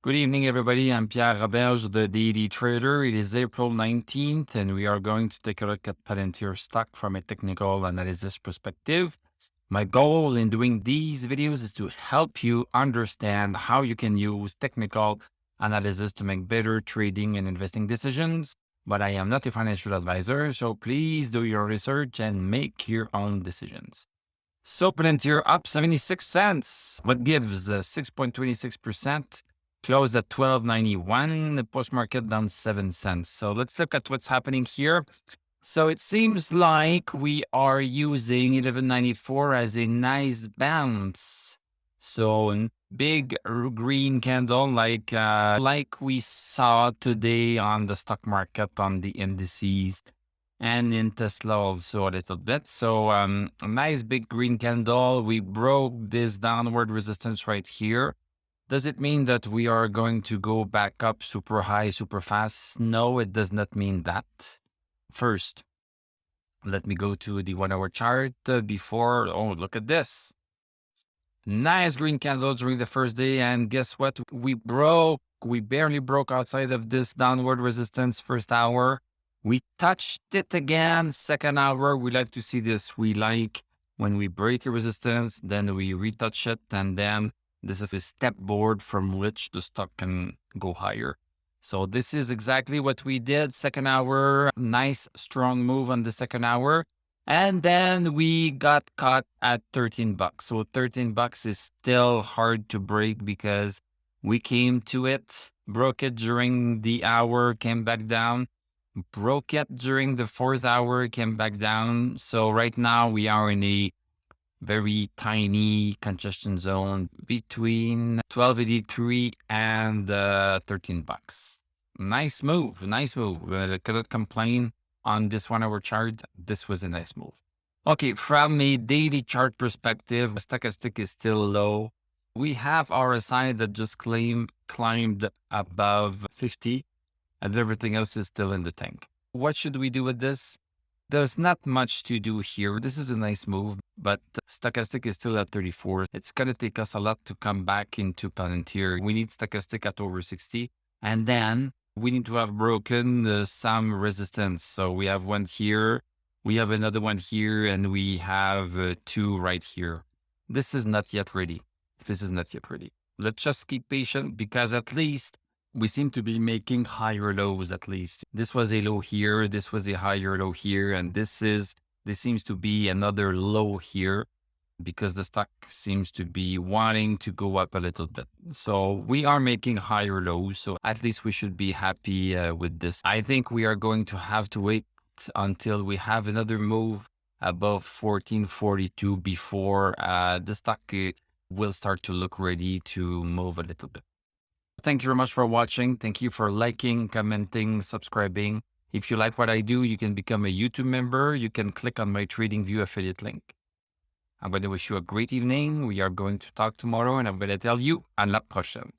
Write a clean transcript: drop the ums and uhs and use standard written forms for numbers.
Good evening, everybody. I'm Pierre Roberge, the Daily Trader. It is April 19th, and we are going to take a look at Palantir stock from a technical analysis perspective. My goal in doing these videos is to help you understand how you can use technical analysis to make better trading and investing decisions. But I am not a financial advisor, so please do your research and make your own decisions. So Palantir up 76 cents, what gives 6.26%. Closed at $12.91, the post-market down 7 cents. So let's look at what's happening here. So it seems like we are using 1194 as a nice bounce. So big green candle like we saw today on the stock market, on the indices, and in Tesla also a little bit. So a nice big green candle. We broke this downward resistance right here. Does it mean that we are going to go back up super high, super fast? No, it does not mean that. First, let me go to the 1 hour chart before. Oh, look at this. Nice green candle during the first day. And guess what? We barely broke outside of this downward resistance first hour. We touched it again. Second hour, we like to see this. We like when we break a resistance, then we retouch it, and then this is a step board from which the stock can go higher. So this is exactly what we did. Second hour, nice strong move on the second hour. And then we got caught at $13. So $13 is still hard to break because we came to it, broke it during the hour, came back down, broke it during the fourth hour, came back down. So right now we are in a very tiny congestion zone between 1283 and $13. Nice move, nice move. Cannot complain on this 1 hour chart. This was a nice move. Okay, from a daily chart perspective, stochastic is still low. We have RSI that just climbed above 50, and everything else is still in the tank. What should we do with this? There's not much to do here. This is a nice move, but stochastic is still at 34. It's going to take us a lot to come back into Palantir. We need stochastic at over 60, and then we need to have broken some resistance. So we have one here, we have another one here, and we have two right here. This is not yet ready. This is not yet ready. Let's just keep patient because at least we seem to be making higher lows at least. This was a low here, this was a higher low here, and this seems to be another low here because the stock seems to be wanting to go up a little bit. So we are making higher lows, so at least we should be happy with this. I think we are going to have to wait until we have another move above 1442 before the stock will start to look ready to move a little bit. Thank you very much for watching. Thank you for liking, commenting, subscribing. If you like what I do, you can become a YouTube member. You can click on my TradingView affiliate link. I'm going to wish you a great evening. We are going to talk tomorrow, and I'm going to tell you à la prochaine.